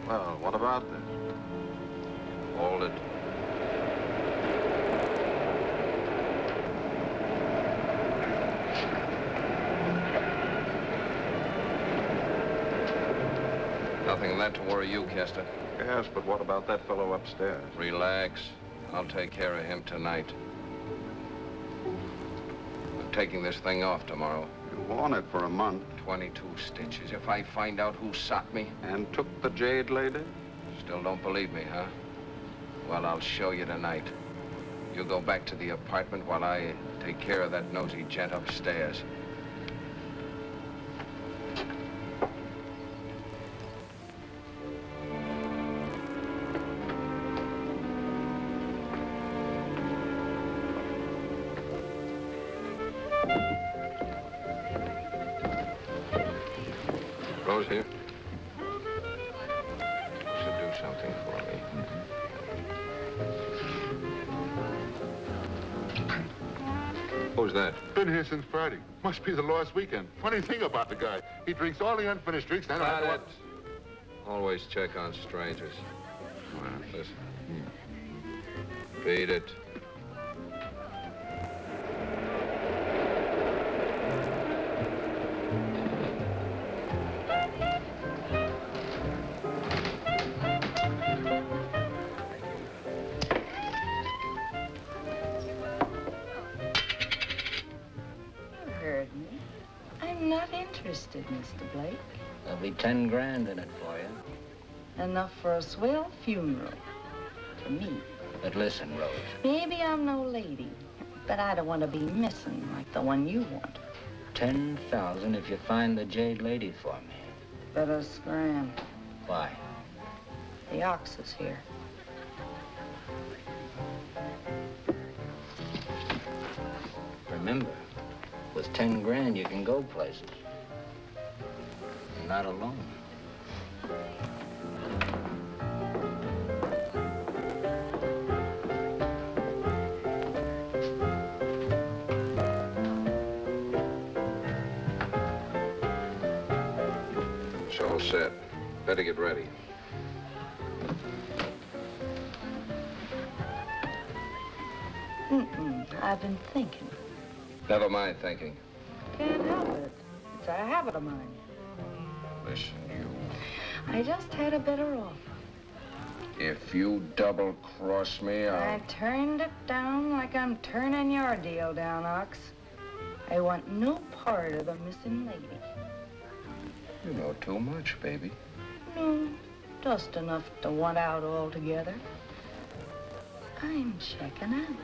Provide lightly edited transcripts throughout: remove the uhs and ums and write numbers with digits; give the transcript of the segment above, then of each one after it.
Well, what about this? Hold it. Nothing in that to worry you, Kester. Yes, but what about that fellow upstairs? Relax. I'll take care of him tonight. I'm taking this thing off tomorrow. You've worn it for a month. 22 stitches. If I find out who shot me... And took the jade lady? Still don't believe me, huh? Well, I'll show you tonight. You go back to the apartment while I take care of that nosy gent upstairs. Rose here. Should do something for me. Who's that? Been here since Friday. Must be the lost weekend. Funny thing about the guy. He drinks all the unfinished drinks. And I don't know Always check on strangers. Listen. Beat it. Interested, Mr. Blake. There'll be 10 grand in it for you. Enough for a swell funeral. For me. But listen, Rose. Maybe I'm no lady, but I don't want to be missing like the one you want. 10,000 if you find the jade lady for me. Better scram. Why? The ox is here. Remember, with 10 grand you can go places. Not alone. It's all set. Better get ready. I've been thinking. Never mind thinking. Can't help it. It's a habit of mine. Listen, you. I just had a better offer. If you double-cross me, I turned it down like I'm turning your deal down, Ox. I want no part of the missing lady. You know too much, baby. No, just enough to want out altogether. I'm checking out.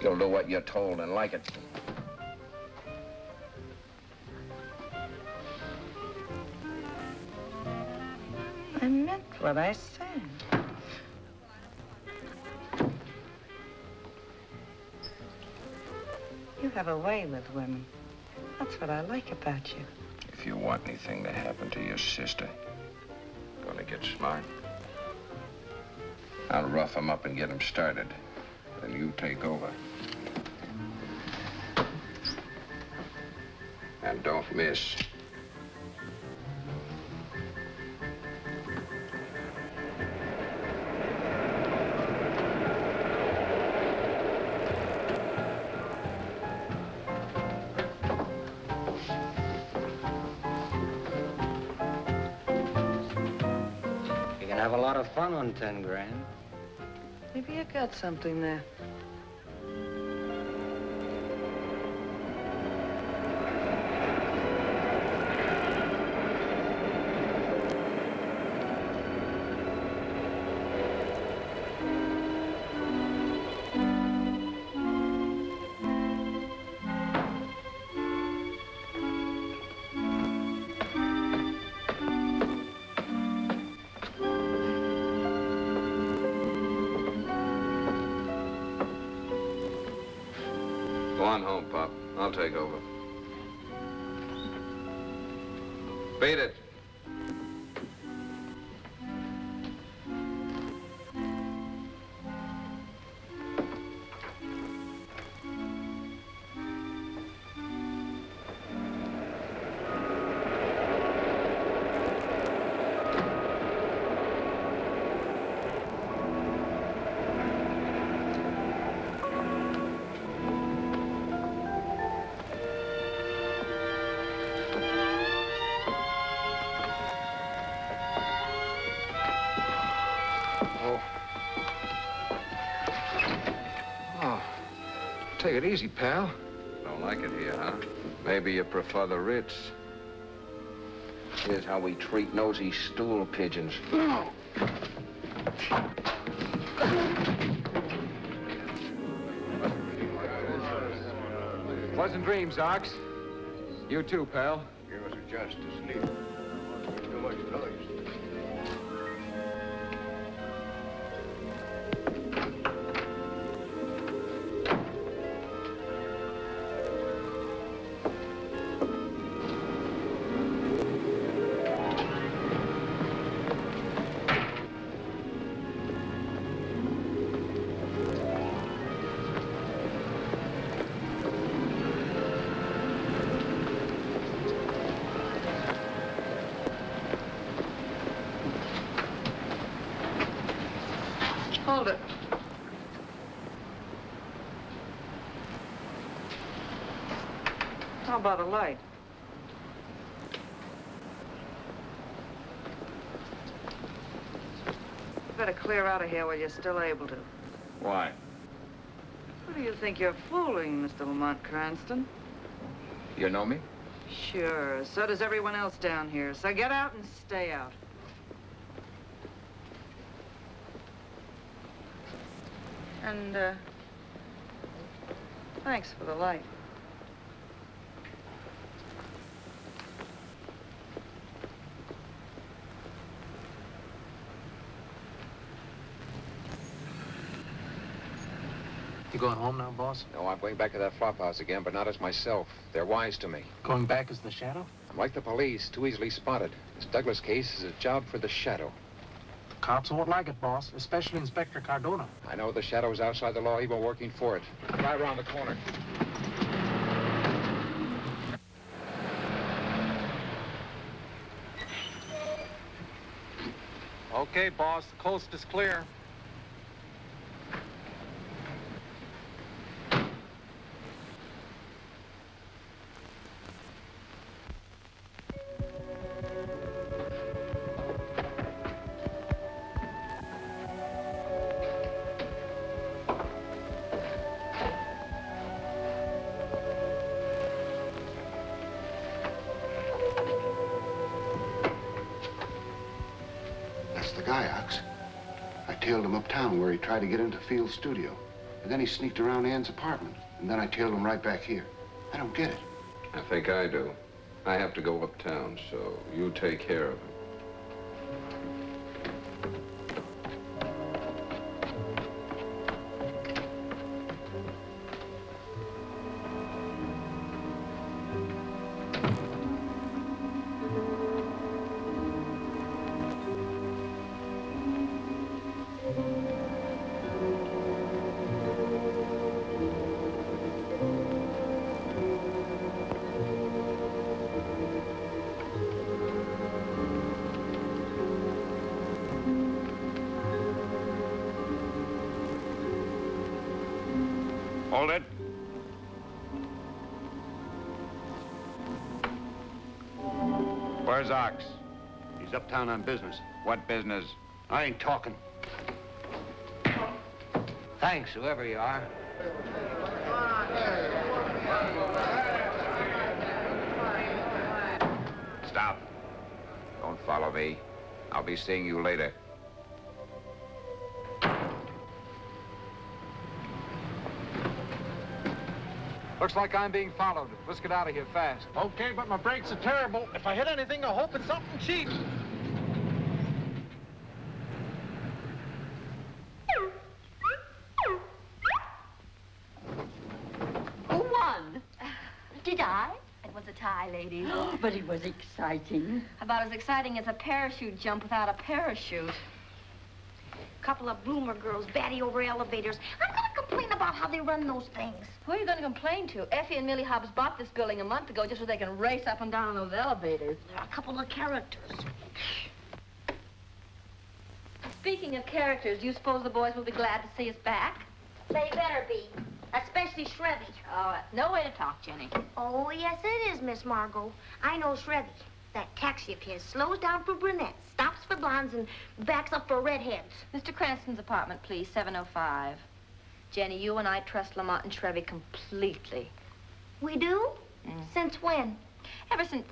You'll do what you're told and like it. I meant what I said. You have a way with women. That's what I like about you. If you want anything to happen to your sister, gonna get smart. I'll rough him up and get him started. Then you take over. And don't miss. You can have a lot of fun on 10 grand. Maybe you got something there. Go on home, Pop. I'll take over. Beat it. Take it easy, pal. Don't like it here, huh? Maybe you prefer the Ritz. Here's how we treat nosy stool pigeons. Pleasant dreams, Ox. You too, pal. Give us a chance to sleep. Too much noise. Hold it. How about a light? You better clear out of here while you're still able to. Why? Who do you think you're fooling, Mr. Lamont Cranston? You know me? Sure, so does everyone else down here. So get out and stay out. And, thanks for the light. You going home now, boss? No, I'm going back to that flop house again, but not as myself. They're wise to me. Going back as the Shadow? I'm like the police, too easily spotted. This Douglas case is a job for the Shadow. Cops won't like it, boss, especially Inspector Cardona. I know the Shadow's outside the law, even working for it. Right around the corner. Okay, boss. The coast is clear. That's the guy, Ox. I tailed him uptown where he tried to get into Field's studio. And then he sneaked around Ann's apartment. And then I tailed him right back here. I don't get it. I think I do. I have to go uptown, so you take care of him. Hold it. Where's Ox? He's uptown on business. What business? I ain't talking. Thanks, whoever you are. Stop. Don't follow me. I'll be seeing you later. Looks like I'm being followed. Let's get out of here fast. Okay, but my brakes are terrible. If I hit anything, I hope it's something cheap. Who won? Did I? It was a tie, ladies. But it was exciting. About as exciting as a parachute jump without a parachute. Couple of bloomer girls batty over elevators. I'm gonna complain about how they run those things. Who are you going to complain to? Effie and Millie Hobbs bought this building a month ago just so they can race up and down on those elevators. There are a couple of characters. Speaking of characters, do you suppose the boys will be glad to see us back? They better be. Especially Shrevey. Oh, no way to talk, Jenny. Oh, yes, it is, Miss Margot. I know Shrevey. That taxi of his slows down for brunettes, stops for blondes, and backs up for redheads. Mr. Cranston's apartment, please, 705. Jenny, you and I trust Lamont and Shrevey completely. We do? Since when? Ever since...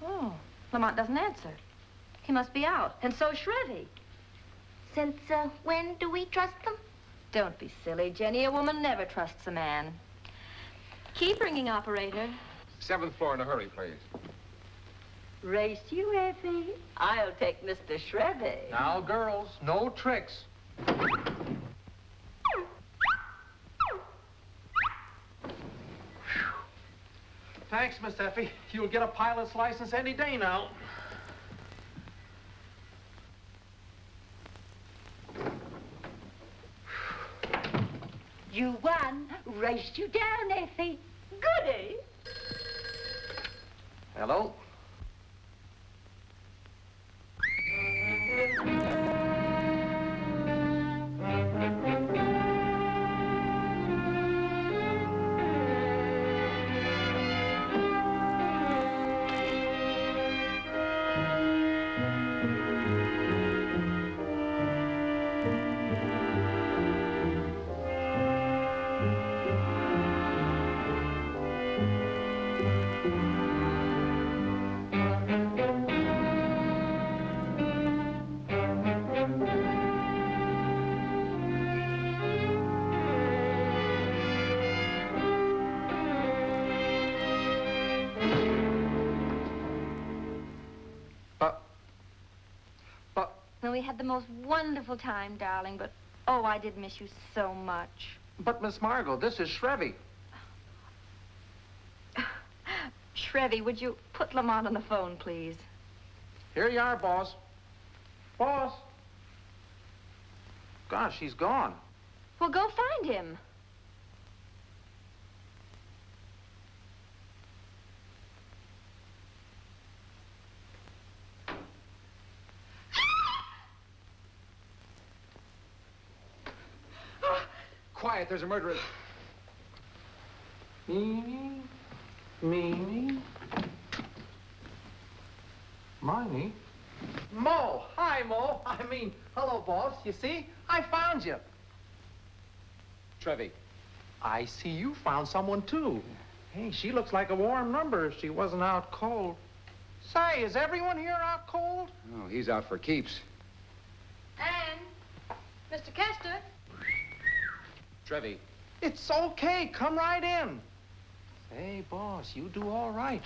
Oh, Lamont doesn't answer. He must be out. And so Shrevey. Since when do we trust them? Don't be silly, Jenny. A woman never trusts a man. Keep ringing, operator. 7th floor in a hurry, please. Race you, Effie? I'll take Mr. Shrevey. Now, girls, no tricks. Thanks, Miss Effie. You'll get a pilot's license any day now. You won. Raced you down, Effie. Goody. Hello? We had the most wonderful time, darling, but, oh, I did miss you so much. But, Miss Margot, this is Shrevey. Shrevey, would you put Lamont on the phone, please? Here you are, boss. Boss. Gosh, he's gone. Well, go find him. Quiet, there's a murderer. Meanie, meanie, miny. Mo! Hi, Mo. Hello, boss. You see? I found you. Shrevey. I see you found someone, too. Hey, she looks like a warm number if she wasn't out cold. Say, is everyone here out cold? Oh, he's out for keeps. And Mr. Kester. Shrevey. It's okay. Come right in. Hey, boss, you do all right.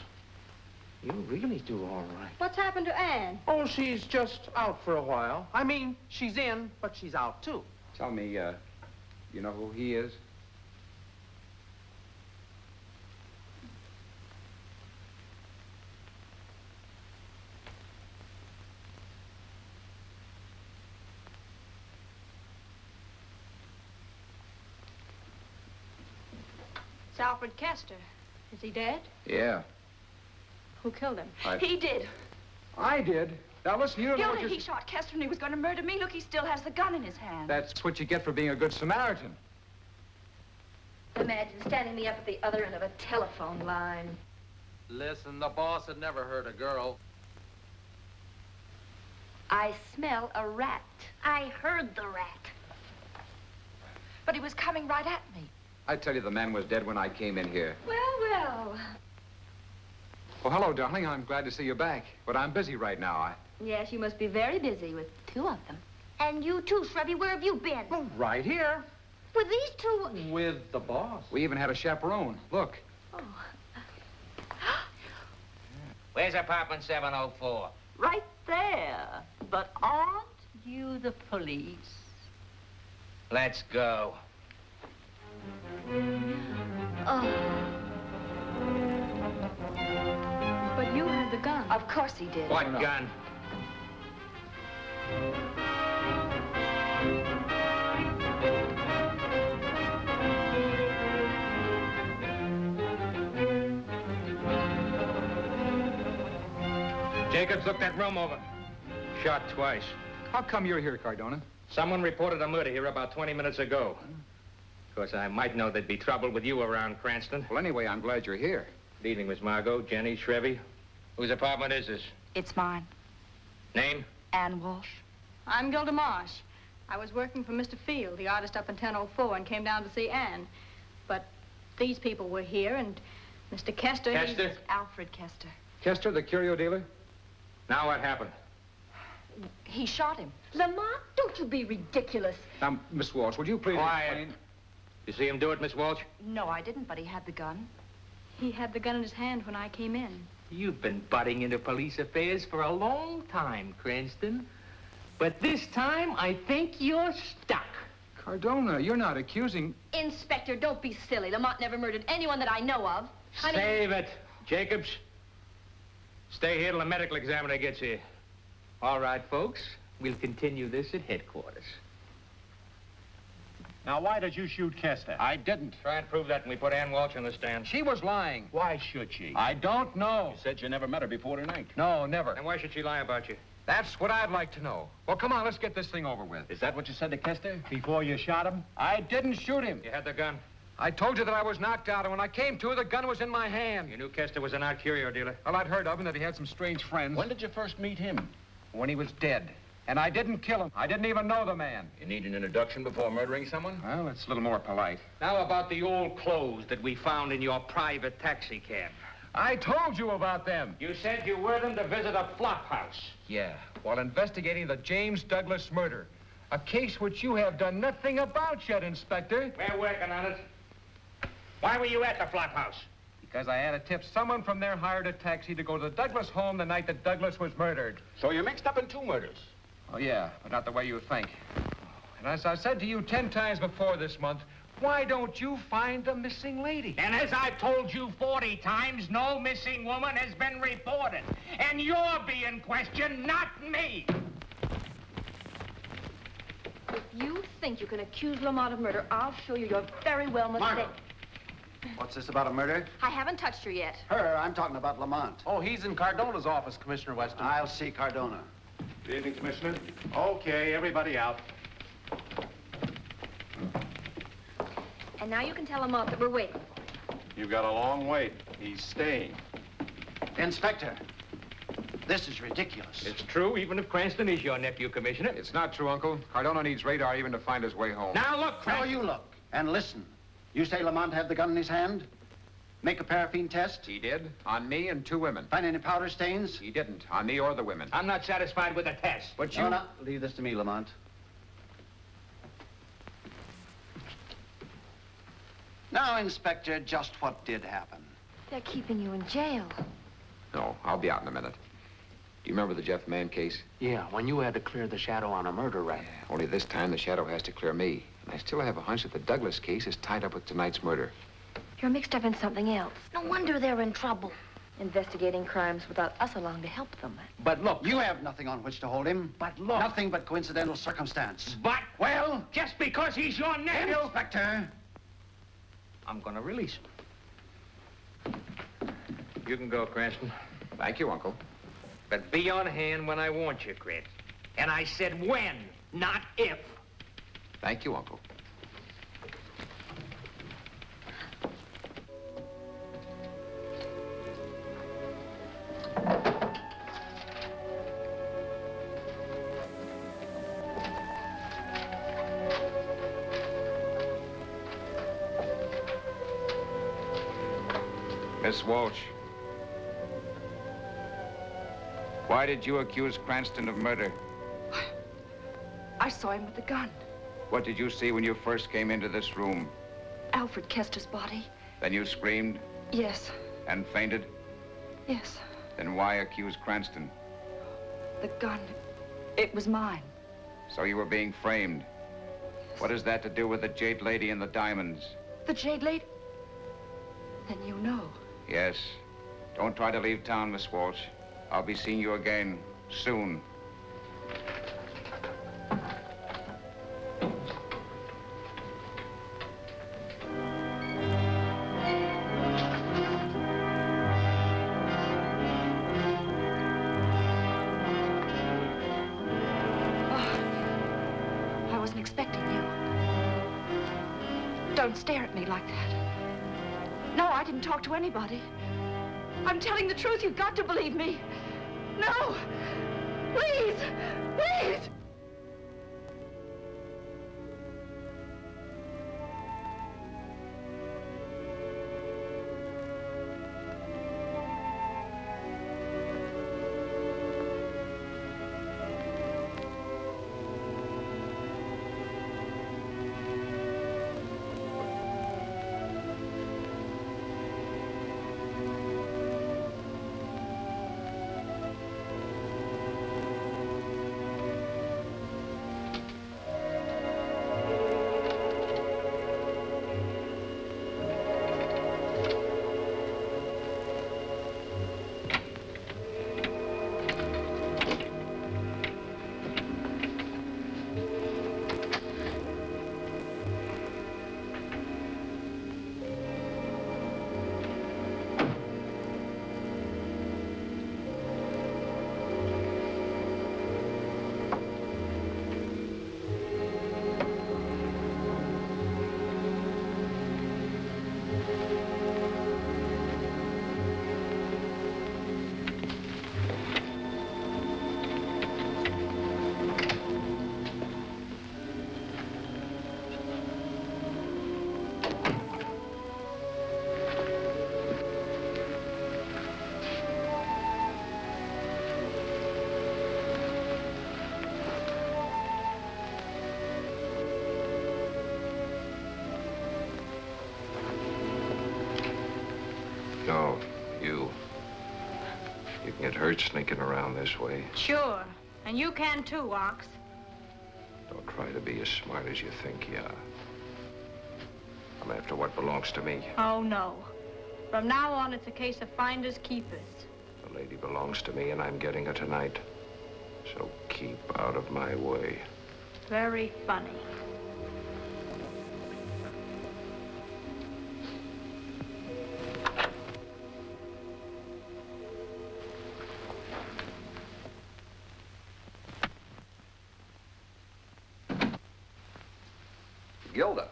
You really do all right. What's happened to Anne? Oh, she's just out for a while. I mean, she's in, but she's out, too. Tell me, you know who he is? It's Alfred Kester. Is he dead? Yeah. Who killed him? He did. I did. Now, listen, you don't know what He shot Kester and he was going to murder me. Look, he still has the gun in his hand. That's what you get for being a good Samaritan. Imagine standing me up at the other end of a telephone line. Listen, the boss had never hurt a girl. I smell a rat. I heard the rat. But he was coming right at me. I tell you, the man was dead when I came in here. Well, well. Oh, hello, darling. I'm glad to see you back. But I'm busy right now. Yes, you must be very busy with two of them. And you too, Shrevey. Where have you been? Oh, right here. With these two? With the boss. We even had a chaperone. Look. Oh. Where's apartment 704? Right there. But aren't you the police? Let's go. Oh. But you had the gun. Of course he did. What gun? Jacobs, look that room over. Shot twice. How come you're here, Cardona? Someone reported a murder here about 20 minutes ago. Of course, I might know there'd be trouble with you around Cranston. Well, anyway, I'm glad you're here. Good evening, Miss Margot, Jenny, Shrevey. Whose apartment is this? It's mine. Name? Ann Walsh. I'm Gilda Marsh. I was working for Mr. Field, the artist up in 1004, and came down to see Anne. But these people were here, and Mr. Kester... Kester? Alfred Kester. Kester, the curio dealer? Now what happened? He shot him. Lamont, don't you be ridiculous. Now, Miss Walsh, would you please Quiet. You see him do it, Miss Walsh? No, I didn't, but he had the gun. He had the gun in his hand when I came in. You've been butting into police affairs for a long time, Cranston. But this time, I think you're stuck. Cardona, you're not accusing... Inspector, don't be silly. Lamont never murdered anyone that I know of. Save it. Jacobs, stay here till the medical examiner gets here. All right, folks. We'll continue this at headquarters. Now, why did you shoot Kester? I didn't. Try and prove that when we put Ann Walsh on the stand. She was lying. Why should she? I don't know. You said you never met her before tonight. No, never. And why should she lie about you? That's what I'd like to know. Well, come on, let's get this thing over with. Is that what you said to Kester before you shot him? I didn't shoot him. You had the gun? I told you that I was knocked out, and when I came to, the gun was in my hand. You knew Kester was an art curio dealer? Well, I'd heard of him, that he had some strange friends. When did you first meet him? When he was dead. And I didn't kill him. I didn't even know the man. You need an introduction before murdering someone? Well, it's a little more polite. Now about the old clothes that we found in your private taxi cab. I told you about them. You said you wore them to visit a flop house. Yeah, while investigating the James Douglas murder. A case which you have done nothing about yet, Inspector. We're working on it. Why were you at the flop house? Because I had to tip someone from there hired a taxi to go to the Douglas home the night that Douglas was murdered. So you're mixed up in two murders. Oh, yeah, but not the way you think. And as I said to you 10 times before this month, why don't you find the missing lady? And as I've told you 40 times, no missing woman has been reported. And you're being questioned, not me. If you think you can accuse Lamont of murder, I'll show you you're very well mistaken. Margot. What's this about a murder? I haven't touched her yet. Her, I'm talking about Lamont. Oh, he's in Cardona's office, Commissioner Weston. I'll see Cardona. Good evening, Commissioner. Okay, everybody out. And now you can tell Lamont that we're waiting. You've got a long wait. He's staying. Inspector, this is ridiculous. It's true, even if Cranston is your nephew, Commissioner. It's not true, Uncle. Cardona needs radar even to find his way home. Now look, Cranston. Now you look and listen. You say Lamont had the gun in his hand? Make a paraffin test? He did, on me and 2 women. Find any powder stains? He didn't, on me or the women. I'm not satisfied with the test. But you... No, leave this to me, Lamont. Now, Inspector, just what did happen? They're keeping you in jail. No, I'll be out in a minute. Do you remember the Jeff Mann case? Yeah, when you had to clear the shadow on a murder rap. Yeah, only this time the shadow has to clear me. And I still have a hunch that the Douglas case is tied up with tonight's murder. You're mixed up in something else. No wonder they're in trouble. Investigating crimes without us along to help them. But look, you have nothing on which to hold him. But look. Nothing but coincidental circumstance. But, well, just because he's your nephew... Inspector. I'm gonna release him. You can go, Cranston. Thank you, Uncle. But be on hand when I want you, Crit. And I said when, not if. Thank you, Uncle. Miss Walsh, why did you accuse Cranston of murder? I saw him with the gun. What did you see when you first came into this room? Alfred Kester's body. Then you screamed? Yes. And fainted? Yes. Then why accuse Cranston? The gun, it was mine. So you were being framed. Yes. What has that to do with the Jade Lady and the diamonds? The Jade Lady? Then you know. Yes. Don't try to leave town, Miss Walsh. I'll be seeing you again soon. I wasn't expecting you. Don't stare at me like that. No, I didn't talk to anybody. I'm telling the truth. You've got to believe me. No! Please! Please! You can get hurt sneaking around this way. Sure. And you can too, Ox. Don't try to be as smart as you think you are. I'm after what belongs to me. Oh, no. From now on, it's a case of finders keepers. The lady belongs to me, and I'm getting her tonight. So keep out of my way. Very funny. Gilda.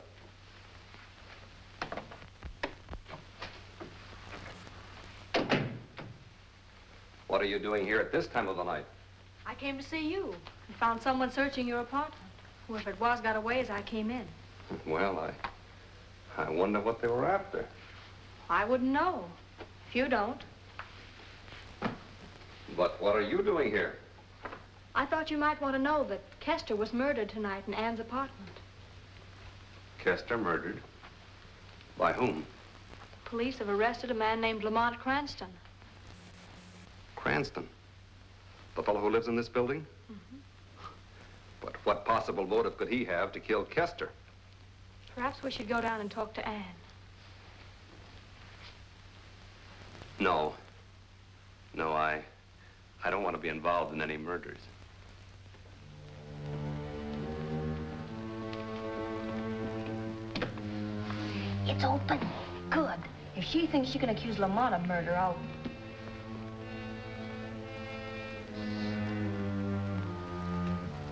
What are you doing here at this time of the night? I came to see you and found someone searching your apartment. Who, if it was, got away as I came in. Well, I wonder what they were after. I wouldn't know. If you don't. But what are you doing here? I thought you might want to know that Kester was murdered tonight in Ann's apartment. Kester murdered? By whom? Police have arrested a man named Lamont Cranston. Cranston? The fellow who lives in this building? Mm-hmm. But what possible motive could he have to kill Kester? Perhaps we should go down and talk to Ann. No. No, I don't want to be involved in any murders. It's open. Good. If she thinks she can accuse Lamont of murder, I'll...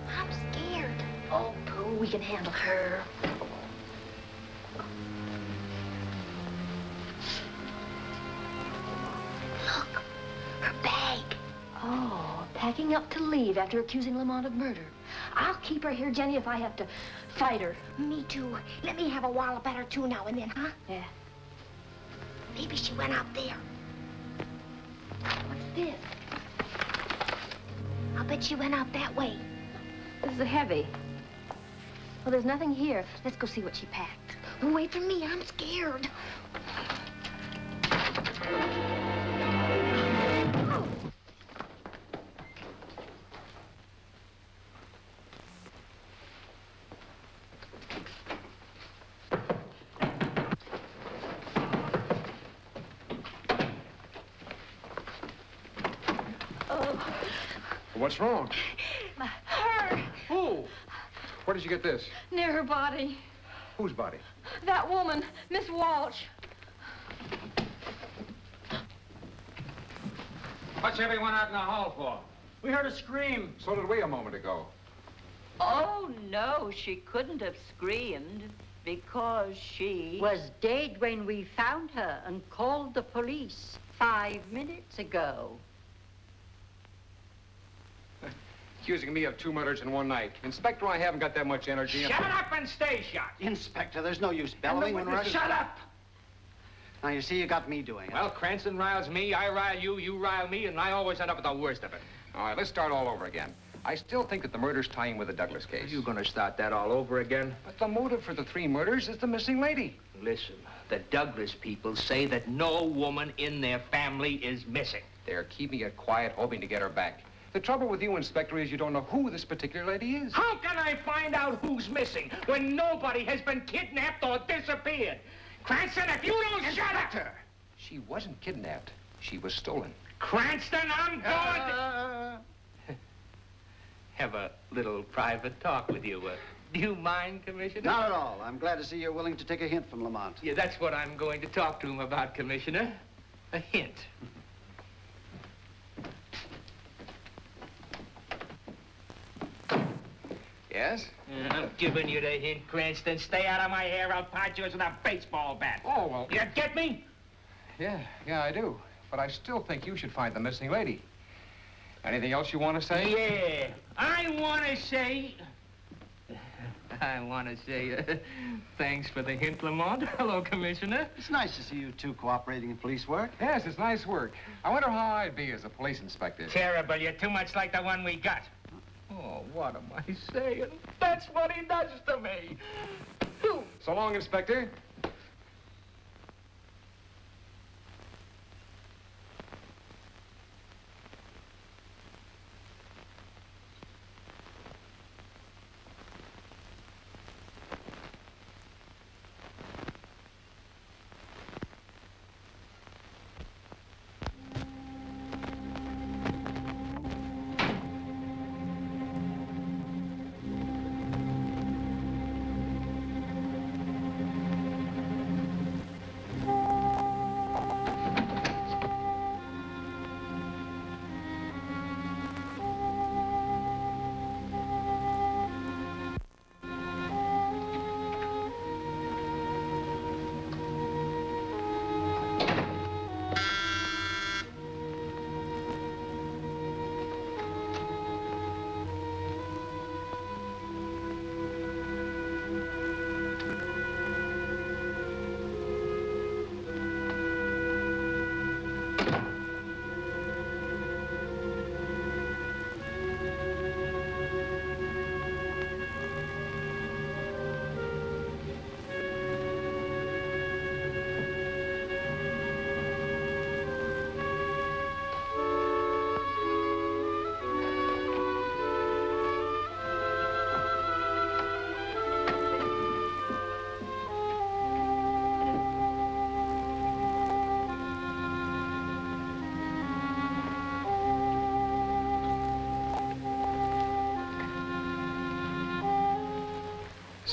I'm scared. Oh, Pooh, we can handle her. Look, her bag. Oh, packing up to leave after accusing Lamont of murder. I'll keep her here, Jenny, if I have to fight her. Me too. Let me have a wallop at her too now and then, huh? Yeah. Maybe she went out there. What's this? I'll bet she went out that way. This is heavy. Well, there's nothing here. Let's go see what she packed. Wait for me. I'm scared. What's wrong? Her. Who? Where did you get this? Near her body. Whose body? That woman, Miss Walsh. What's everyone out in the hall for? We heard a scream. So did we a moment ago. Oh, no, she couldn't have screamed because she... Was dead when we found her and called the police 5 minutes ago. Accusing me of 2 murders in one night. Inspector, I haven't got that much energy. Shut up and stay shut. Inspector, there's no use bellowing when we're... Shut up! Now, you see, you got me doing it. Well, Cranston riles me, I rile you, you rile me, and I always end up with the worst of it. All right, let's start all over again. I still think that the murder's tying with the Douglas case. Are you going to start that all over again? But the motive for the 3 murders is the missing lady. Listen, the Douglas people say that no woman in their family is missing. They're keeping it quiet, hoping to get her back. The trouble with you, Inspector, is you don't know who this particular lady is. How can I find out who's missing when nobody has been kidnapped or disappeared? Cranston, if you don't shut up! She wasn't kidnapped. She was stolen. Cranston, I'm going to... Have a little private talk with you. Do you mind, Commissioner? Not at all. I'm glad to see you're willing to take a hint from Lamont. Yeah, that's what I'm going to talk to him about, Commissioner. A hint. Yes? I'm giving you the hint, Cranston. Stay out of my hair. I'll punch you with a baseball bat. Oh, well... You get me? Yeah, I do. But I still think you should find the missing lady. Anything else you want to say? Yeah. I want to say, thanks for the hint, Lamont. Hello, Commissioner. It's nice to see you two cooperating in police work. Yes, it's nice work. I wonder how I'd be as a police inspector. Terrible. You're too much like the one we got. Oh, what am I saying? That's what he does to me. So long, Inspector.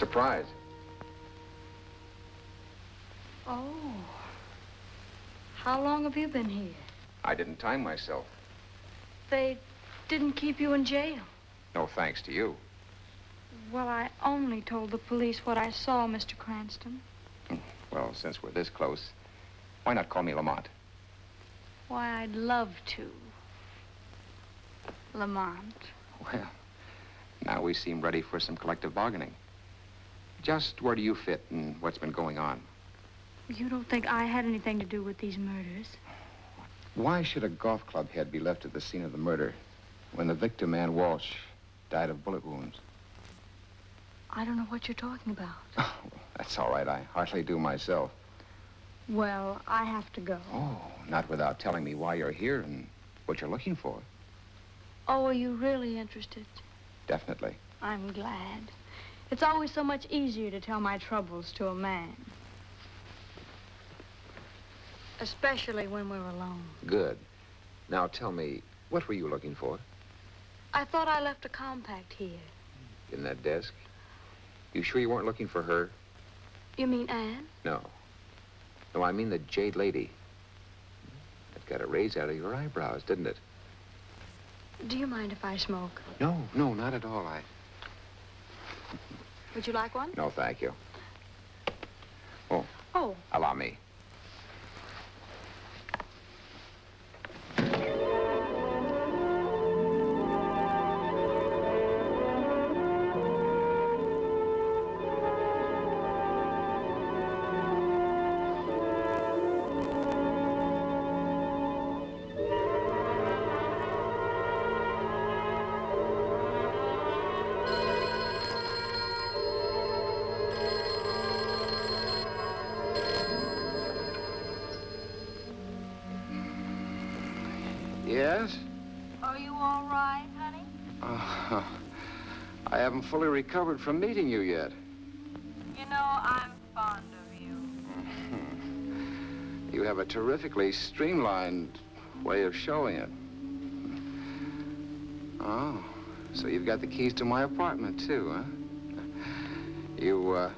Surprise. Oh. How long have you been here? I didn't time myself. They didn't keep you in jail. No thanks to you. Well, I only told the police what I saw, Mr. Cranston. Well, since we're this close, why not call me Lamont? Why, I'd love to. Lamont. Well, now we seem ready for some collective bargaining. Just where do you fit in what's been going on? You don't think I had anything to do with these murders? Why should a golf club head be left at the scene of the murder when the victim, Ann Walsh, died of bullet wounds? I don't know what you're talking about. Oh, that's all right. I hardly do myself. Well, I have to go. Oh, not without telling me why you're here and what you're looking for. Oh, are you really interested? Definitely. I'm glad. It's always so much easier to tell my troubles to a man. Especially when we're alone. Good. Now tell me, what were you looking for? I thought I left a compact here. In that desk? You sure you weren't looking for her? You mean Anne? No. No, I mean the Jade Lady. That got a raise out of your eyebrows, didn't it? Do you mind if I smoke? No, not at all. Would you like one? No, thank you. Oh. Oh. Allow me. Yes? Are you all right, honey? I haven't fully recovered from meeting you yet. You know, I'm fond of you. You have a terrifically streamlined way of showing it. Oh, so you've got the keys to my apartment, too, huh? You,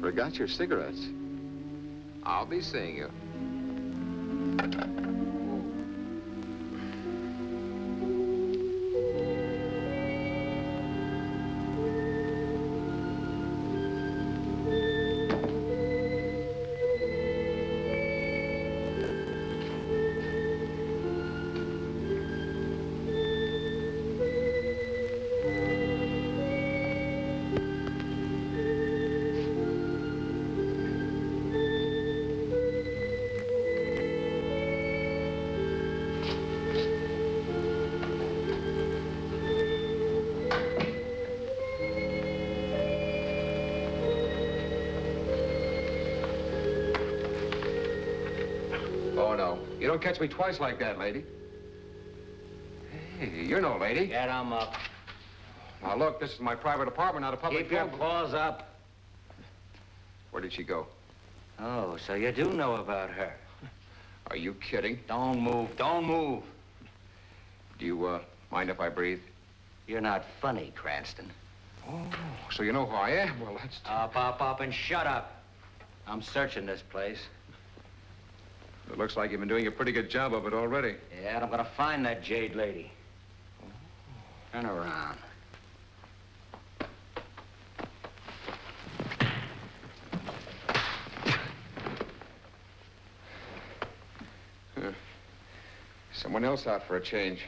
forgot your cigarettes. I'll be seeing you. You don't catch me twice like that, lady. Hey, you're no lady. Get 'em up. Now, look, this is my private apartment, not a public Keep your building. claws up. Where did she go? Oh, so you do know about her. Are you kidding? Don't move. Don't move. Do you, mind if I breathe? You're not funny, Cranston. Oh, so you know who I am? Well, that's... Up, and shut up. I'm searching this place. It looks like you've been doing a pretty good job of it already. Yeah, and I'm gonna find that Jade Lady. Turn around. Someone else out for a change.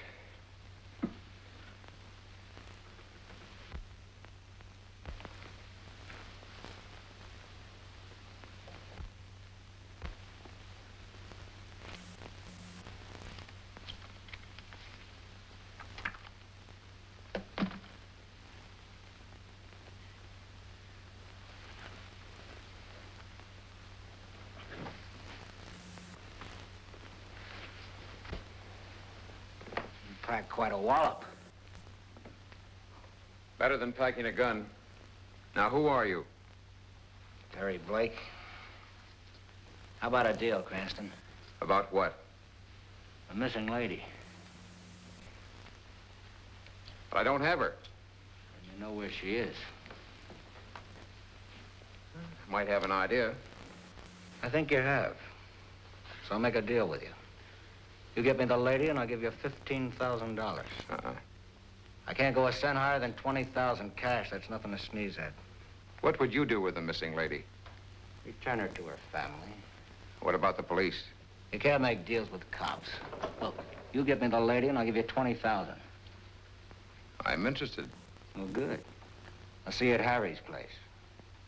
Packed quite a wallop. Better than packing a gun. Now, who are you? Terry Blake. How about a deal, Cranston? About what? A missing lady. But I don't have her. You know where she is. Might have an idea. I think you have. So I'll make a deal with you. You get me the lady, and I'll give you $15,000. I can't go a cent higher than $20,000 cash. That's nothing to sneeze at. What would you do with the missing lady? Return her to her family. What about the police? You can't make deals with cops. Look, you get me the lady, and I'll give you $20,000. I'm interested. Oh, good. I'll see you at Harry's place.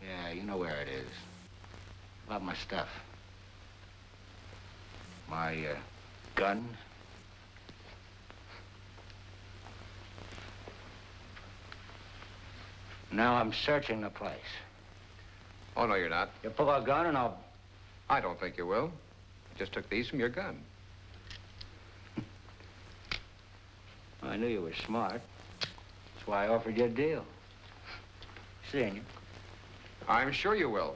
Yeah, you know where it is. About my stuff. My, gun. Now I'm searching the place. Oh, no, you're not. You pull a gun and I'll... I don't think you will. I just took these from your gun. I knew you were smart. That's why I offered you a deal. Seeing you. I'm sure you will.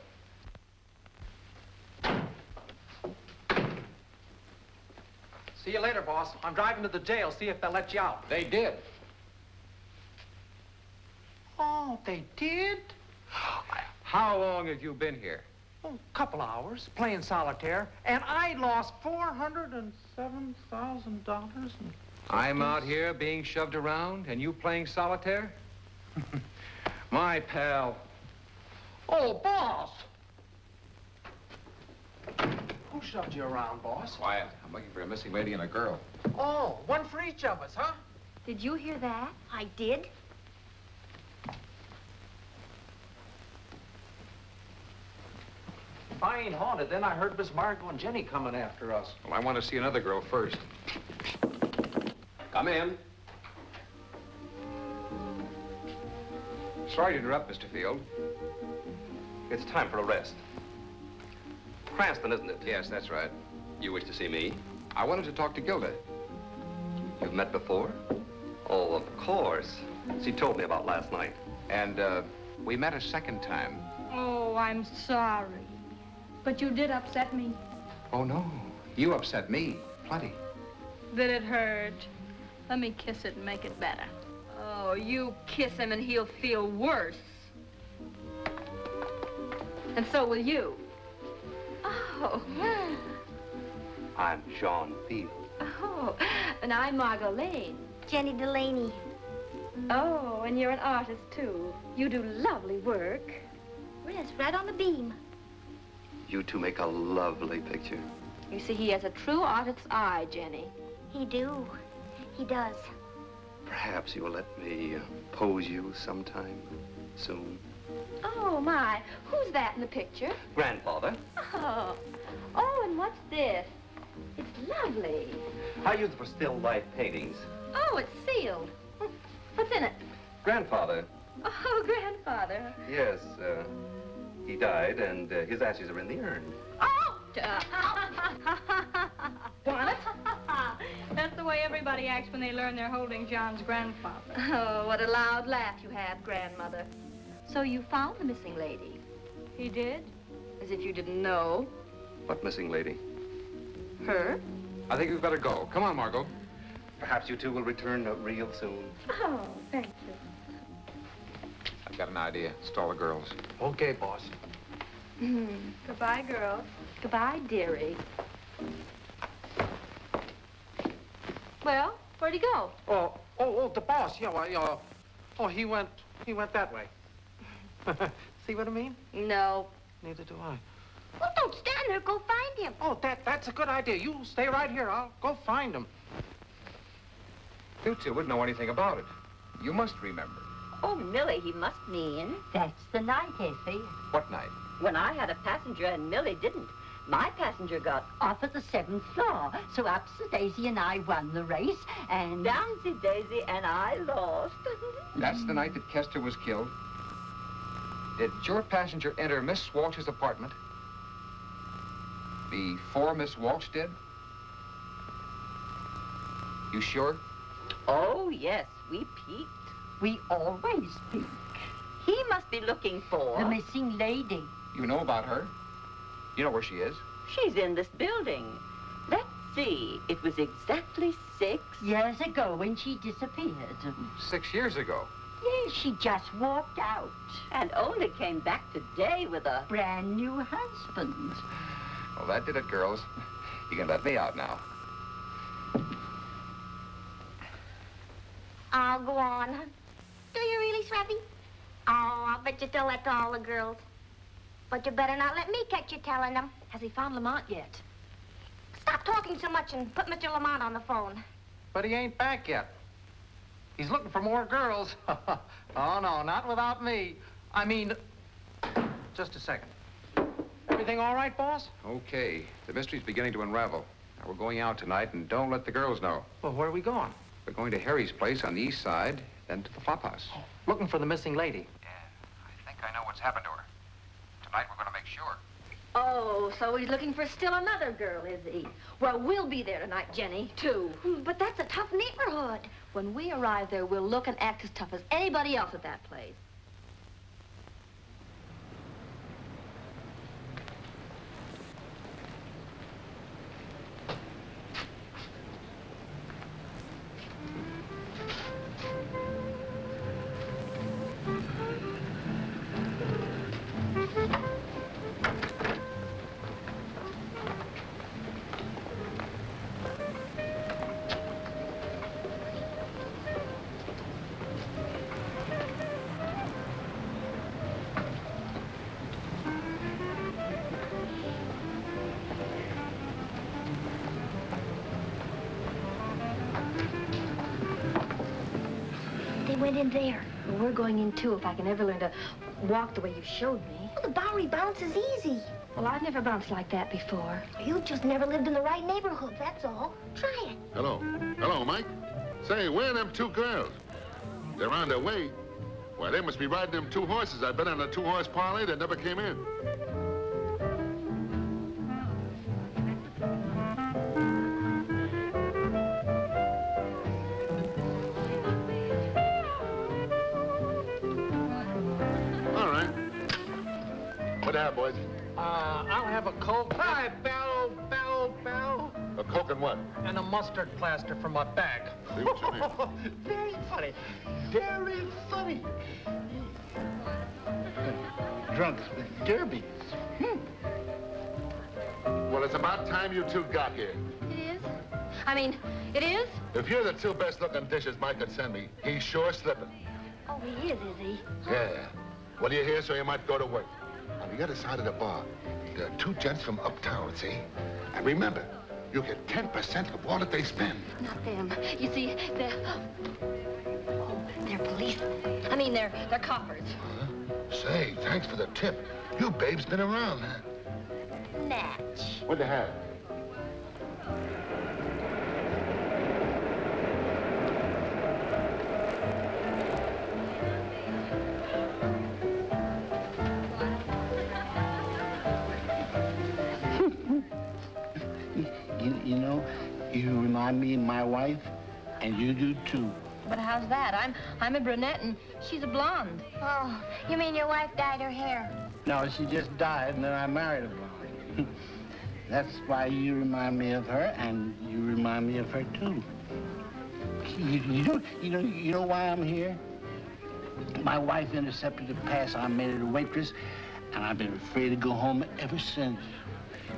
See you later, boss. I'm driving to the jail. See if they'll let you out. They did. Oh, they did? How long have you been here? Oh, a couple hours, playing solitaire. And I lost $407,000. I'm out here being shoved around, and you playing solitaire? My pal. Oh, boss! Who shoved you around, boss? Quiet. I'm looking for a missing lady and a girl. Oh, one for each of us, huh? Did you hear that? I did. If I ain't haunted, then I heard Miss Margot and Jenny coming after us. Well, I want to see another girl first. Come in. Sorry to interrupt, Mr. Field. It's time for a rest. Cranston, isn't it? Yes, that's right. You wish to see me? I wanted to talk to Gilda. You've met before? Oh, of course. She told me about last night. And, we met a second time. Oh, I'm sorry. But you did upset me. Oh, no. You upset me. Plenty. Did it hurt? Let me kiss it and make it better. Oh, you kiss him and he'll feel worse. And so will you. Oh. I'm John Field. Oh, and I'm Margot Lane. Jenny Delaney. Oh, and you're an artist, too. You do lovely work. Yes, right on the beam. You two make a lovely picture. You see, he has a true artist's eye, Jenny. He do. He does. Perhaps you'll let me pose you sometime soon. Oh, my. Who's that in the picture? Grandfather. Oh. Oh, and what's this? It's lovely. I use it for still life paintings. Oh, it's sealed. What's in it? Grandfather. Oh, grandfather. Yes, he died, and his ashes are in the urn. Oh! Want it? That's the way everybody acts when they learn they're holding John's grandfather. Oh, what a loud laugh you have, grandmother. So you found the missing lady? He did? As if you didn't know. What missing lady? Her? I think we've better go. Come on, Margot. Perhaps you two will return real soon. Oh, thank you. I've got an idea. Stall the girls. Okay, boss. Goodbye, girls. Goodbye, dearie. Well, where'd he go? Oh, the boss. Yeah, well, oh, he went that way. See what I mean? No. Neither do I. Well, don't stand there. Go find him. Oh, that's a good idea. You stay right here. I'll go find him. You two wouldn't know anything about it. You must remember. Oh, Millie, he must mean. That's the night, Effie. What night? When I had a passenger and Millie didn't. My passenger got off at the 7th floor, so Upsy Daisy and I won the race, and Downsy Daisy and I lost. That's the night that Kester was killed. Did your passenger enter Miss Walsh's apartment before Miss Walsh did? You sure? Oh, yes, we peeked. We always peek. He must be looking for... The missing lady. You know about her? You know where she is? She's in this building. Let's see. It was exactly 6 years ago when she disappeared. 6 years ago? Yes, she just walked out. And only came back today with a brand new husband. Well, that did it, girls. You can let me out now. Oh, go on. Do you really, Scrappy? Oh, I'll bet you tell that to all the girls. But you better not let me catch you telling them. Has he found Lamont yet? Stop talking so much and put Mr. Lamont on the phone. But he ain't back yet. He's looking for more girls. Oh, no, not without me. I mean, just a second. Everything all right, boss? Okay. The mystery's beginning to unravel. Now, we're going out tonight, and don't let the girls know. Well, where are we going? We're going to Harry's place on the east side, then to the flop house. Looking for the missing lady. Yeah, I think I know what's happened to her. Tonight, we're going to make sure. Oh, so he's looking for still another girl, is he? Well, we'll be there tonight, Jenny, too. But that's a tough neighborhood. When we arrive there, we'll look and act as tough as anybody else at that place. They went in there. Well, we're going in, too, if I can ever learn to walk the way you showed me. Well, the Bowery bounce is easy. Well, I've never bounced like that before. You just never lived in the right neighborhood, that's all. Try it. Hello. Hello, Mike. Say, where are them two girls? They're on their way. Why, they must be riding them two horses. I've been on a two-horse parlay that never came in. All right. What do you have, boys? I'll have a Coke. Hi, Bell. A Coke and what? And a mustard plaster for my back. See what you mean. Very funny. Very funny. Drunks with derbies. Well, it's about time you two got here. It is? I mean, it is? If you're the two best-looking dishes Mike could send me, he's sure slipping. Oh, he is he? Yeah. Well, you're here, so you might go to work. On the other side of the bar, there are two gents from uptown, see? And remember, you get 10% of all that they spend. Not them. You see, they're police. I mean, they're coppers. Huh? Say, thanks for the tip. You babes been around, huh? Natch. What'd you have? You know, you remind me of my wife, and you do too. But how's that? I'm a brunette and she's a blonde. Oh, you mean your wife dyed her hair? No, she just died, and then I married a blonde. That's why you remind me of her, and you remind me of her too. You know why I'm here? My wife intercepted a pass I made her a waitress, and I've been afraid to go home ever since.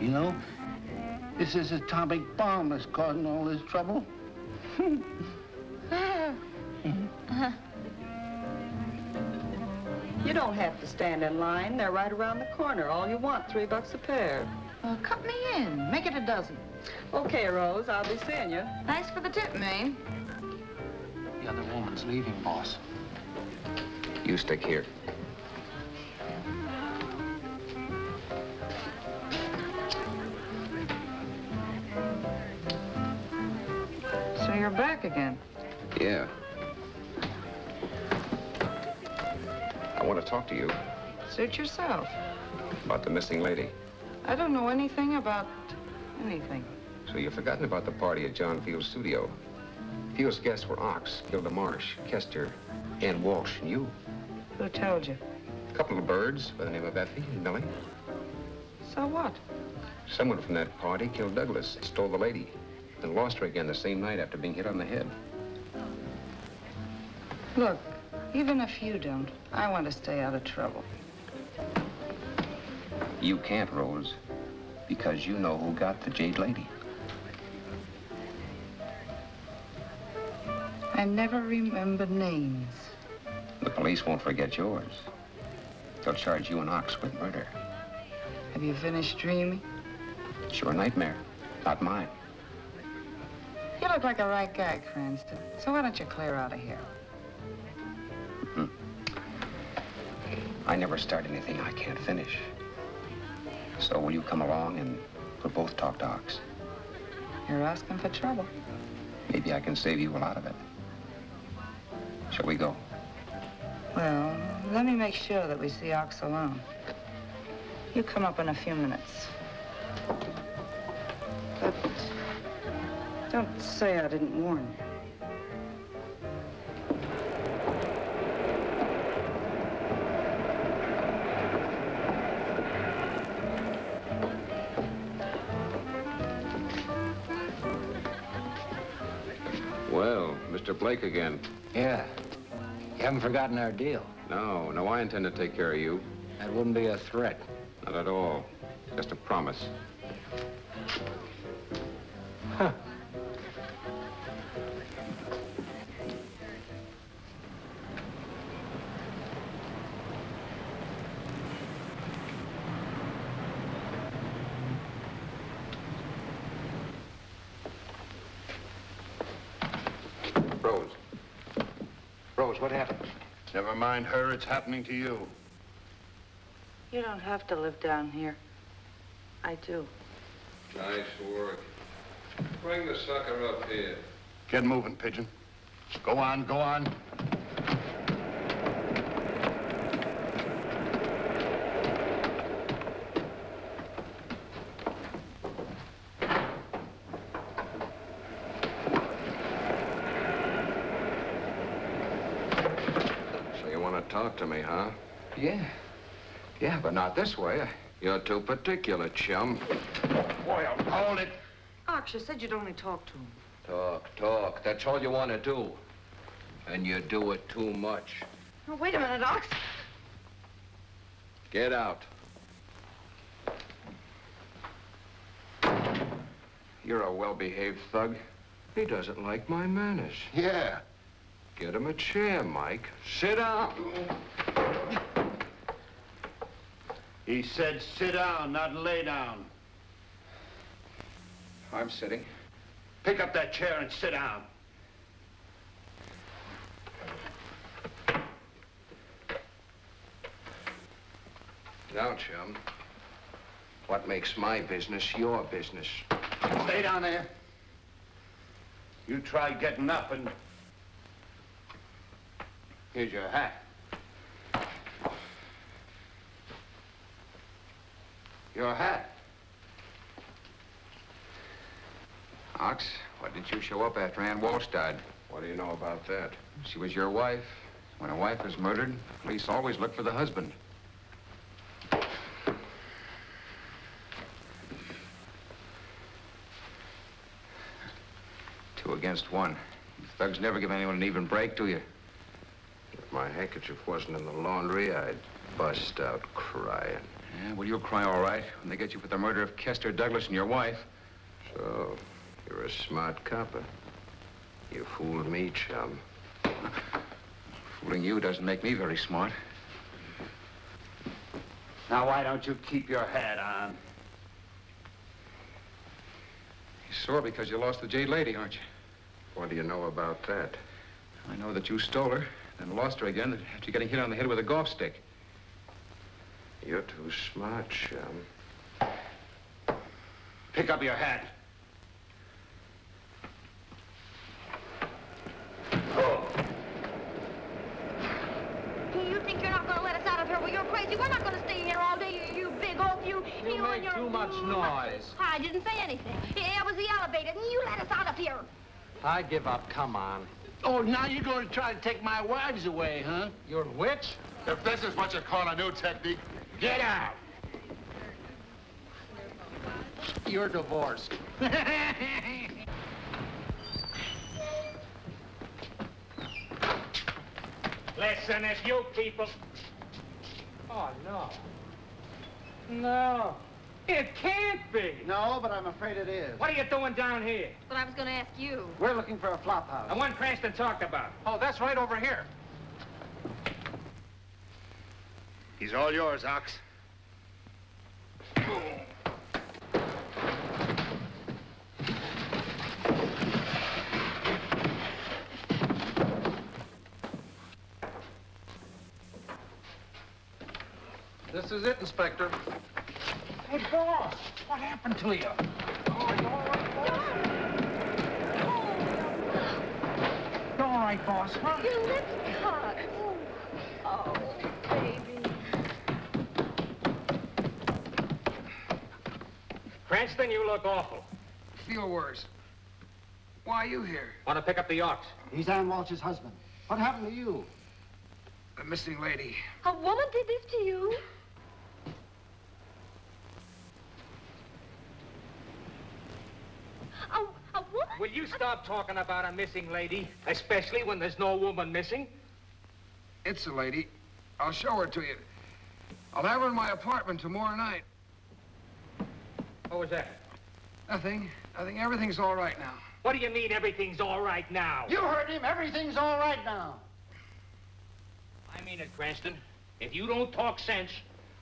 You know, it's this atomic bomb that's causing all this trouble. You don't have to stand in line. They're right around the corner. All you want, $3 a pair. Well, cut me in. Make it a dozen. Okay, Rose, I'll be seeing you. Thanks for the tip, Mame. The other woman's leaving, boss. You stick here. So you're back again. Yeah. I want to talk to you Suit yourself. about the missing lady. I don't know anything about anything. So you've forgotten about the party at John Field's studio. Field's guests were Ox, Gilda Marsh, Kester, Ann Walsh, and you. Who told you? A couple of birds by the name of Effie and Millie. So what? Someone from that party killed Douglas, stole the lady, and lost her again the same night after being hit on the head. Look, Even if you don't, I want to stay out of trouble. You can't, Rose, because you know who got the Jade Lady. I never remember names. The police won't forget yours. They'll charge you and Ox with murder. Have you finished dreaming? It's your nightmare, not mine. You look like a right guy, Cranston. So why don't you clear out of here? I never start anything I can't finish. So will you come along and we'll both talk to Ox? You're asking for trouble. Maybe I can save you a lot of it. Shall we go? Well, let me make sure that we see Ox alone. You come up in a few minutes. But don't say I didn't warn you. Well, Mr. Blake again. Yeah. You haven't forgotten our deal. No, I intend to take care of you. That wouldn't be a threat. Not at all. Just a promise. Huh. Rose, what happened? Never mind her, it's happening to you. You don't have to live down here. I do. Nice work. Bring the sucker up here. Get moving, Pigeon. Go on, go on. Talk to me, huh? Yeah, but not this way. You're too particular, chum. Boy, hold it. Ox, you said you'd only talk to him. Talk. That's all you want to do. And you do it too much. Oh, wait a minute, Ox. Get out. You're a well-behaved thug. He doesn't like my manners. Yeah. Get him a chair, Mike. Sit down. He said sit down, not lay down. I'm sitting. Pick up that chair and sit down. Now, chum, what makes my business your business? Stay down there. You try getting up and... Here's your hat. Your hat. Ox, what did you show up after Ann Walsh died? What do you know about that? She was your wife. When a wife is murdered, police always look for the husband. 2 against 1. You thugs never give anyone an even break, do you? If my handkerchief wasn't in the laundry, I'd bust out crying. Yeah, well, you'll cry all right when they get you for the murder of Kester Douglas and your wife. So, you're a smart copper. You fooled me, chum. Fooling you doesn't make me very smart. Now, why don't you keep your hat on? You're sore because you lost the Jade Lady, aren't you? What do you know about that? I know that you stole her, then lost her again after getting hit on the head with a golf stick. You're too smart, chum. Pick up your hat. You think you're not going to let us out of here? Well, you're crazy. We're not going to stay here all day, you big oaf. You make too much noise. I didn't say anything. It was the elevator, and you let us out of here. I give up. Come on. Oh, now you're going to try to take my wives away, huh? You're a witch? If this is what you call a new technique, get out! You're divorced. Let's Listen, if you people... Oh, no. No. It can't be. No, but I'm afraid it is. What are you doing down here? But I was going to ask you. We're looking for a flop house. The one Cranston talked about. Oh, that's right over here. He's all yours, Ox. This is it, Inspector. Hey, boss, what happened to you? Oh, you all right, boss? You all right, boss, huh? Your lips cut. Oh, baby. Cranston, you look awful. Feel worse. Why are you here? Want to pick up the ox? He's Ann Walsh's husband. What happened to you? The missing lady. A woman did this to you? A woman? Will you stop talking about a missing lady, especially when there's no woman missing? It's a lady. I'll show her to you. I'll have her in my apartment tomorrow night. What was that? Nothing. Nothing. Everything's all right now. What do you mean everything's all right now? You heard him. Everything's all right now. I mean it, Cranston. If you don't talk sense...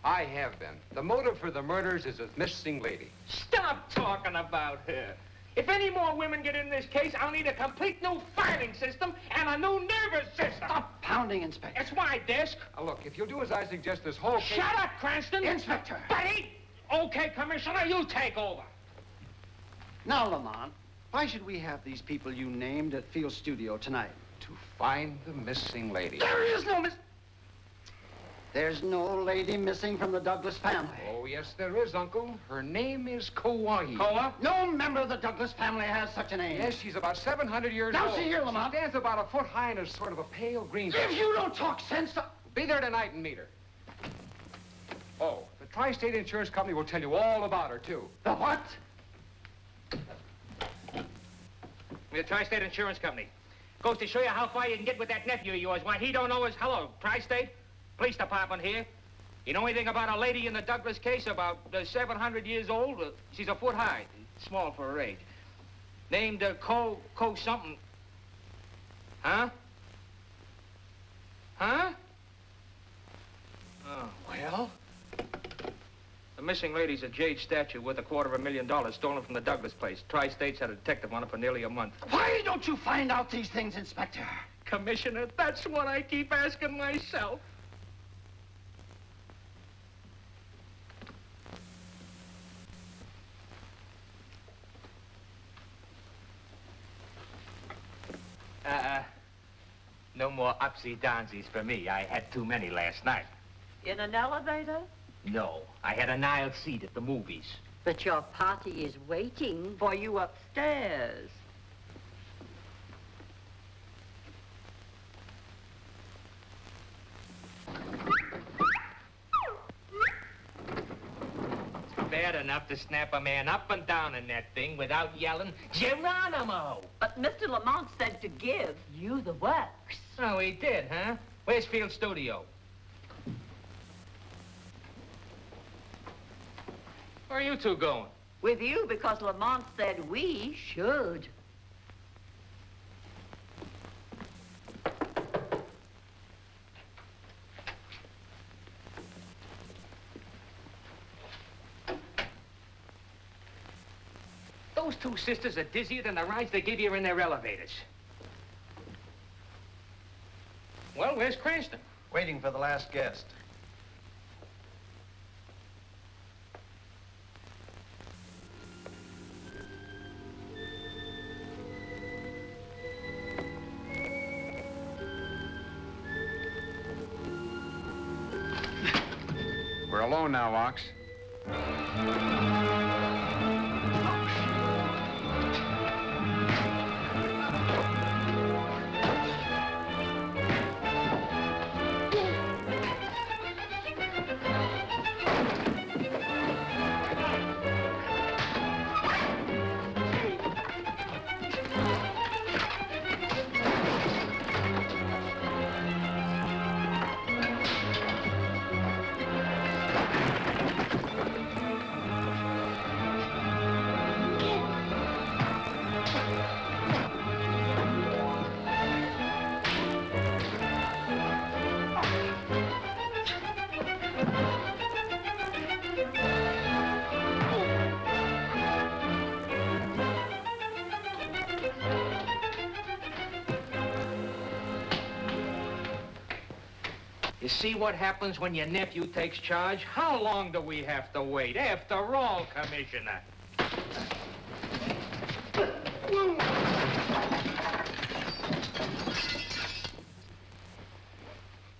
I have been. The motive for the murders is a missing lady. Stop talking about her. If any more women get in this case, I'll need a complete new filing system and a new nervous system. Stop pounding, Inspector. It's my desk. Now, look, if you'll do as I suggest, this whole case... Shut up, Cranston! Inspector! Betty! Okay, Commissioner, you take over. Now, Lamont, why should we have these people you named at Field Studio tonight? To find the missing lady. There is no There's no lady missing from the Douglas family. Oh, yes, there is, Uncle. Her name is Kauai. Koa? No member of the Douglas family has such a name. Yes, she's about 700 years now, old. Now, see here, Lamont. She stands about a foot high and is sort of a pale green. If you don't talk sense... Be there tonight and meet her. Oh, the Tri-State Insurance Company will tell you all about her, too. The what? The Tri-State Insurance Company. Goes to show you how far you can get with that nephew of yours. Why, he don't know his... Hello, Tri-State? Police Department here. You know anything about a lady in the Douglas case, about 700 years old? She's a foot high, small for her age. Named Co something. Huh? Huh? Oh, well... The missing lady's a jade statue worth $250,000 stolen from the Douglas place. Tri-State's had a detective on it for nearly a month. Why don't you find out these things, Inspector? Commissioner, that's what I keep asking myself. No more upsy-downsies for me. I had too many last night. In an elevator? No, I had an aisle seat at the movies. But your party is waiting for you upstairs. It's bad enough to snap a man up and down in that thing without yelling, Geronimo! But Mr. Lamont said to give you the works. Oh, he did, huh? Where's Field Studio? Where are you two going? With you because Lamont said we should. Those two sisters are dizzier than the rides they give you in their elevators. Well, where's Cranston? Waiting for the last guest. We're alone now, Ox. You see what happens when your nephew takes charge? How long do we have to wait? After all, Commissioner.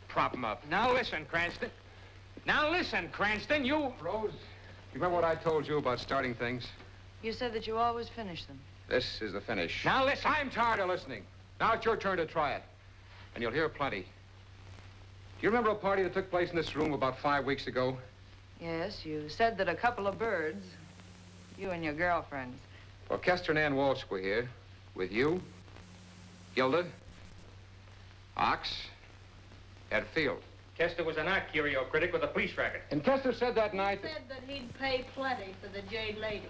Prop him up. Now listen, Cranston. Now listen, Cranston, you... Rose, you remember what I told you about starting things? You said that you always finish them. This is the finish. Now listen. I'm tired of listening. Now it's your turn to try it. And you'll hear plenty. Do you remember a party that took place in this room about 5 weeks ago? Yes, you said that a couple of birds, you and your girlfriends. Well, Kester and Ann Walsh were here with you, Gilda, Ox, Ed Field. Kester was an art curio critic with a police racket. And Kester said that night... He said that he'd pay plenty for the Jade Lady.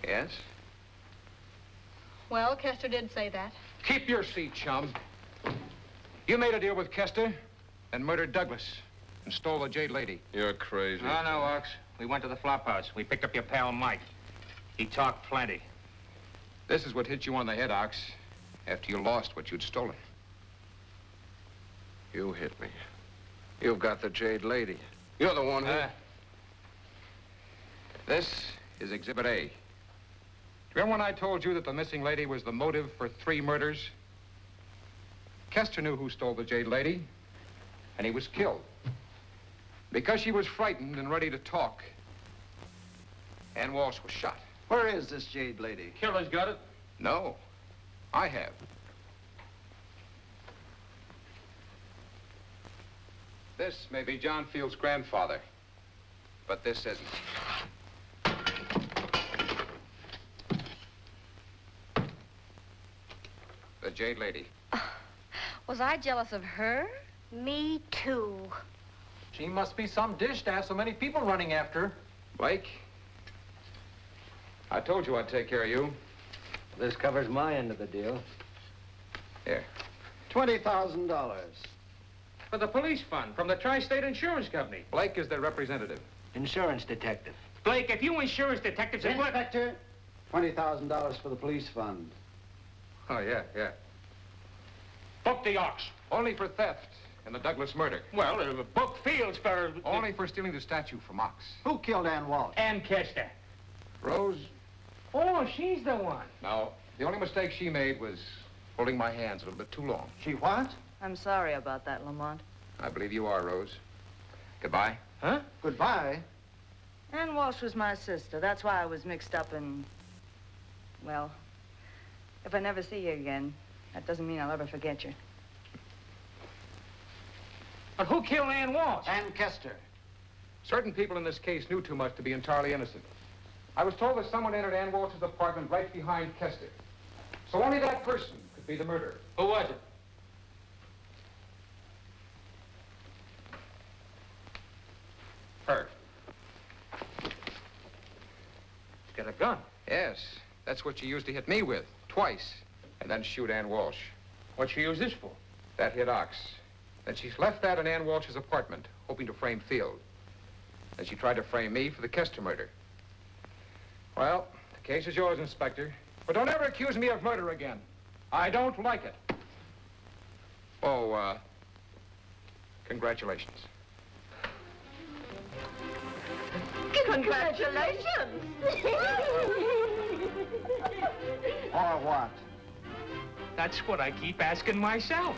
Yes? Well, Kester did say that. Keep your seat, chum. You made a deal with Kester and murdered Douglas and stole the Jade Lady. You're crazy. No, no, Ox. We went to the flop house. We picked up your pal, Mike. He talked plenty. This is what hit you on the head, Ox, after you lost what you'd stolen. You hit me. You've got the Jade Lady. You're the one who... This is Exhibit A. Do you remember when I told you that the missing lady was the motive for 3 murders? Kester knew who stole the Jade Lady, and he was killed. Because she was frightened and ready to talk, Ann Walsh was shot. Where is this Jade Lady? Killer's got it. No, I have. This may be John Field's grandfather, but this isn't. The Jade Lady. Was I jealous of her? Me too. She must be some dish to have so many people running after her. Blake, I told you I'd take care of you. This covers my end of the deal. Here. $20,000. For the police fund from the Tri-State Insurance Company. Blake is their representative. Insurance detective. Blake, if you insurance detectives had... Inspector, $20,000 for the police fund. Oh, yeah. Book the Ox. Only for theft in the Douglas murder. Well, book Fields for... Only for stealing the statue from Ox. Who killed Ann Walsh? Ann Kester. Rose? Oh, she's the one. No, the only mistake she made was holding my hands a little bit too long. She what? I'm sorry about that, Lamont. I believe you are, Rose. Goodbye. Huh? Goodbye? Ann Walsh was my sister. That's why I was mixed up in... Well, if I never see you again, that doesn't mean I'll ever forget you. But who killed Ann Walsh? Ann Kester. Certain people in this case knew too much to be entirely innocent. I was told that someone entered Ann Walsh's apartment right behind Kester. So only that person could be the murderer. Who was it? Her. She's got a gun. Yes, that's what she used to hit me with, twice, and then shoot Ann Walsh. What'd she use this for? That hit Ox. Then she left that in Ann Walsh's apartment, hoping to frame Field. Then she tried to frame me for the Kester murder. Well, the case is yours, Inspector. But don't ever accuse me of murder again. I don't like it. Oh, congratulations. Congratulations! Or what? That's what I keep asking myself.